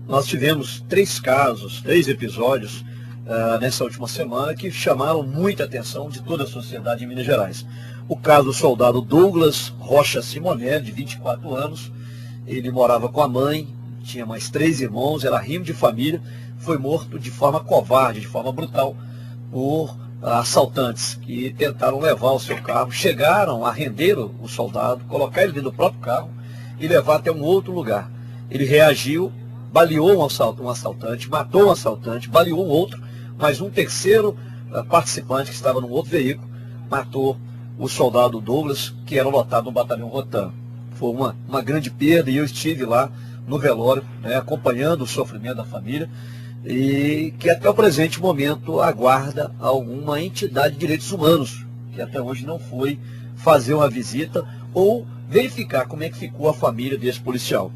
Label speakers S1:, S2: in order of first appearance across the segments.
S1: nós tivemos três casos, três episódios nessa última semana que chamaram muita atenção de toda a sociedade em Minas Gerais. O caso do soldado Douglas Rocha Simonelli, de 24 anos, ele morava com a mãe, tinha mais 3 irmãos, era rimo de família, foi morto de forma covarde, de forma brutal, por assaltantes que tentaram levar o seu carro, chegaram a render o soldado, colocar ele dentro do próprio carro e levar até um outro lugar. Ele reagiu, baleou um assaltante, matou um assaltante, baleou um outro, mas um terceiro participante que estava num outro veículo matou o soldado Douglas, que era lotado no batalhão Rotan. Foi uma grande perda e eu estive lá no velório, né, acompanhando o sofrimento da família e que até o presente momento aguarda alguma entidade de direitos humanos, que até hoje não foi fazer uma visita ou verificar como é que ficou a família desse policial.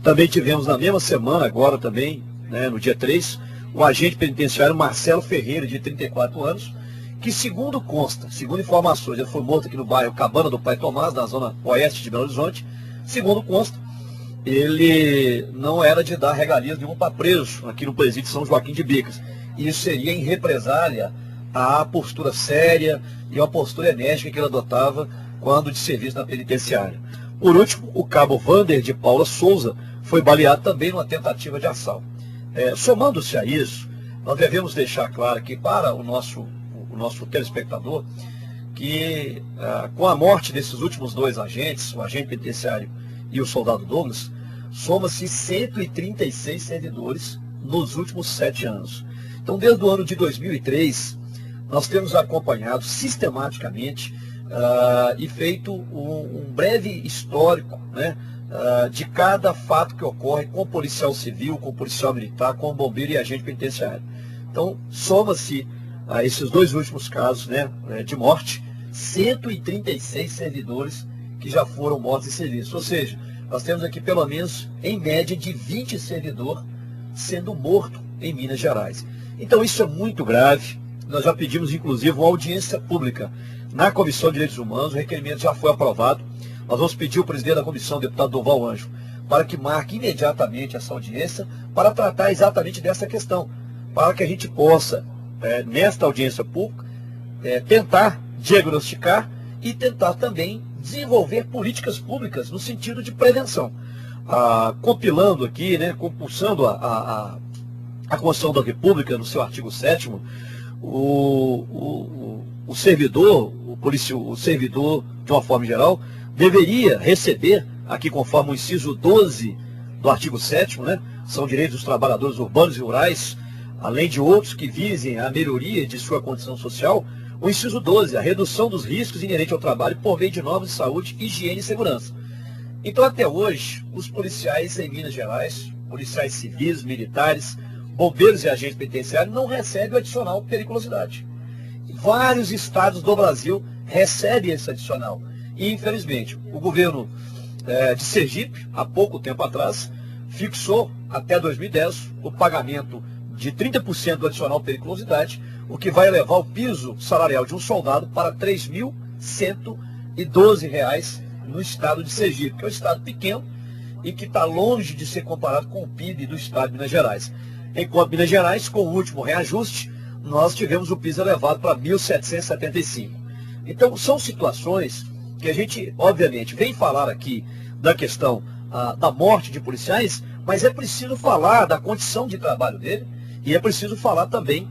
S1: Também tivemos na mesma semana, agora também, né, no dia 3, o agente penitenciário Marcelo Ferreira, de 34 anos, que segundo consta, segundo informações, ele foi morto aqui no bairro Cabana do Pai Tomás, na zona oeste de Belo Horizonte. Segundo consta, ele não era de dar regalias nenhuma para preso aqui no presídio São Joaquim de Bicas. E isso seria em represália à postura séria e à postura enérgica que ele adotava quando de serviço na penitenciária. Por último, o cabo Vander de Paula Souza foi baleado também numa tentativa de assalto. Somando-se a isso, nós devemos deixar claro aqui para o nosso telespectador que com a morte desses últimos 2 agentes, o agente penitenciário e o soldado Douglas, soma-se 136 servidores nos últimos 7 anos. Então, desde o ano de 2003, nós temos acompanhado sistematicamente e feito um breve histórico, né, de cada fato que ocorre com policial civil, com policial militar, com bombeiro e agente penitenciário. Então, soma-se a esses 2 últimos casos, né, de morte, 136 servidores que já foram mortos em serviço. Ou seja, nós temos aqui pelo menos, em média, de 20 servidores sendo morto em Minas Gerais. Então isso é muito grave. Nós já pedimos, inclusive, uma audiência pública na Comissão de Direitos Humanos. O requerimento já foi aprovado. Nós vamos pedir ao presidente da comissão, o deputado Doval Anjo, para que marque imediatamente essa audiência para tratar exatamente dessa questão, para que a gente possa, nesta audiência pública, tentar diagnosticar e tentar também desenvolver políticas públicas no sentido de prevenção. Compilando aqui, né, compulsando a Constituição da República, no seu artigo 7º, o servidor, o servidor, de uma forma geral, deveria receber, aqui conforme o inciso 12 do artigo 7º, né, são direitos dos trabalhadores urbanos e rurais, além de outros que visem a melhoria de sua condição social. O inciso 12, a redução dos riscos inerentes ao trabalho por meio de normas de saúde, higiene e segurança. Então, até hoje, os policiais em Minas Gerais, policiais civis, militares, bombeiros e agentes penitenciários, não recebem o adicional periculosidade. Vários estados do Brasil recebem esse adicional. E, infelizmente, o governo de Sergipe, há pouco tempo atrás, fixou até 2010 o pagamento de 30% do adicional periculosidade, o que vai elevar o piso salarial de um soldado para R$ 3.112 no estado de Sergipe, que é um estado pequeno e que está longe de ser comparado com o PIB do estado de Minas Gerais. Enquanto Minas Gerais, com o último reajuste, nós tivemos o piso elevado para R$ 1.775. Então, são situações que a gente, obviamente, vem falar aqui da questão da morte de policiais, mas é preciso falar da condição de trabalho dele e é preciso falar também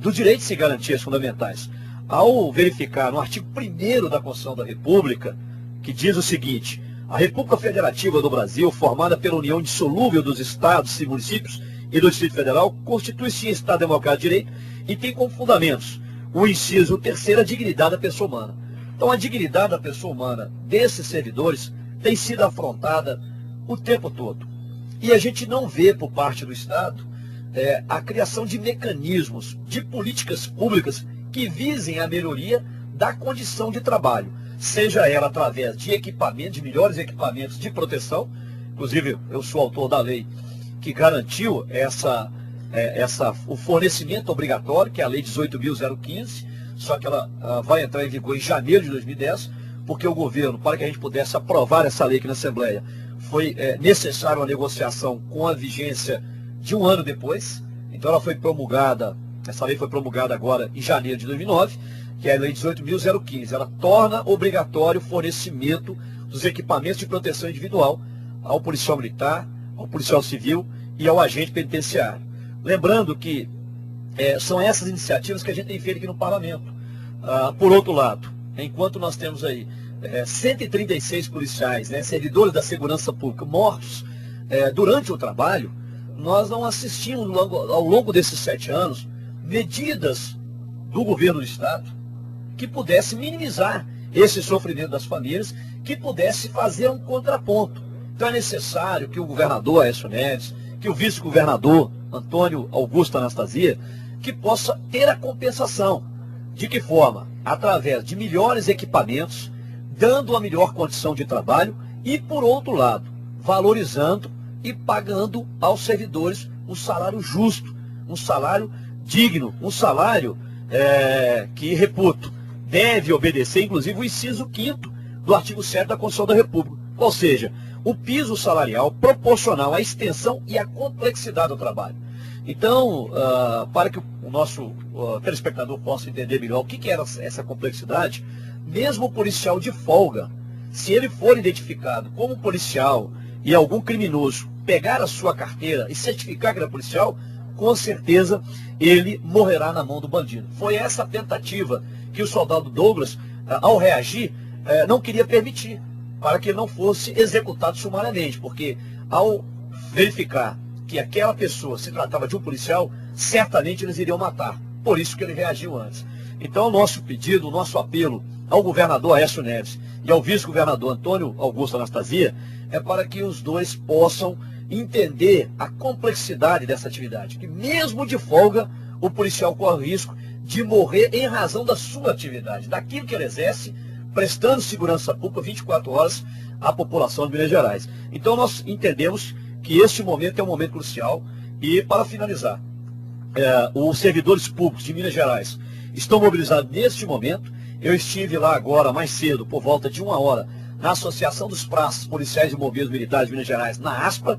S1: dos direitos e garantias fundamentais. Ao verificar no artigo 1º da Constituição da República, que diz o seguinte: a República Federativa do Brasil, formada pela união indissolúvel dos estados e municípios e do Distrito Federal, constitui-se em Estado Democrático de Direito e tem como fundamentos o inciso 3º, a dignidade da pessoa humana. Então, a dignidade da pessoa humana desses servidores tem sido afrontada o tempo todo. E a gente não vê por parte do Estado a criação de mecanismos, de políticas públicas que visem a melhoria da condição de trabalho, seja ela através de equipamentos, de melhores equipamentos de proteção. Inclusive, eu sou autor da lei que garantiu o fornecimento obrigatório, que é a Lei 18.015, só que ela vai entrar em vigor em janeiro de 2010, porque o governo, para que a gente pudesse aprovar essa lei aqui na Assembleia, foi necessária uma negociação com a vigência de um ano depois. Então ela foi promulgada, essa lei foi promulgada agora em janeiro de 2009, que é a Lei 18.015. Ela torna obrigatório o fornecimento dos equipamentos de proteção individual ao policial militar, ao policial civil e ao agente penitenciário. Lembrando que são essas iniciativas que a gente tem feito aqui no Parlamento. Por outro lado, enquanto nós temos aí 136 policiais, servidores da segurança pública mortos durante o trabalho, nós não assistimos ao longo desses 7 anos medidas do governo do Estado que pudesse minimizar esse sofrimento das famílias, que pudesse fazer um contraponto. Então é necessário que o governador Aécio Neves, que o vice-governador Antônio Augusto Anastasia, que possa ter a compensação. De que forma? Através de melhores equipamentos, dando uma melhor condição de trabalho e, por outro lado, valorizando e pagando aos servidores um salário justo, um salário digno, um salário que, reputo, deve obedecer, inclusive, o inciso 5º do artigo 7º da Constituição da República. Ou seja, o piso salarial proporcional à extensão e à complexidade do trabalho. Então, para que o nosso telespectador possa entender melhor o que era essa complexidade, mesmo o policial de folga, se ele for identificado como policial e algum criminoso pegar a sua carteira e certificar que ele é policial, com certeza ele morrerá na mão do bandido. Foi essa a tentativa que o soldado Douglas, ao reagir, não queria permitir, para que ele não fosse executado sumariamente, porque ao verificar que aquela pessoa se tratava de um policial, certamente eles iriam matar. Por isso que ele reagiu antes. Então o nosso pedido, o nosso apelo ao governador Aécio Neves e ao vice-governador Antônio Augusto Anastasia é para que os dois possam entender a complexidade dessa atividade, que mesmo de folga o policial corre o risco de morrer em razão da sua atividade, daquilo que ele exerce, prestando segurança pública 24 horas à população de Minas Gerais. Então nós entendemos que este momento é um momento crucial e, para finalizar, os servidores públicos de Minas Gerais estão mobilizados neste momento. Eu estive lá agora, mais cedo, por volta de 1h, na Associação dos Praças Policiais e Bombeiros Militares de Minas Gerais, na ASPA,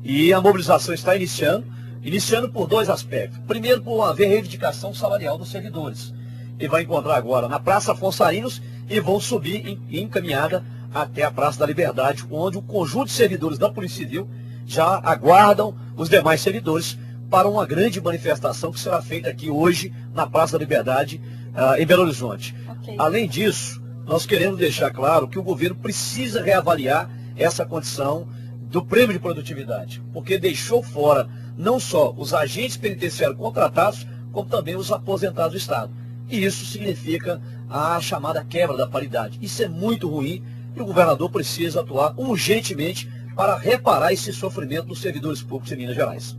S1: e a mobilização está iniciando por 2 aspectos. Primeiro, por haver reivindicação salarial dos servidores. E vai encontrar agora na Praça Afonso Arinos e vão subir em caminhada até a Praça da Liberdade, onde o conjunto de servidores da Polícia Civil já aguardam os demais servidores para uma grande manifestação que será feita aqui hoje na Praça da Liberdade, em Belo Horizonte. Okay. Além disso, nós queremos deixar claro que o governo precisa reavaliar essa condição do prêmio de produtividade, porque deixou fora não só os agentes penitenciários contratados, como também os aposentados do Estado. E isso significa a chamada quebra da paridade. Isso é muito ruim e o governador precisa atuar urgentemente para reparar esse sofrimento dos servidores públicos em Minas Gerais.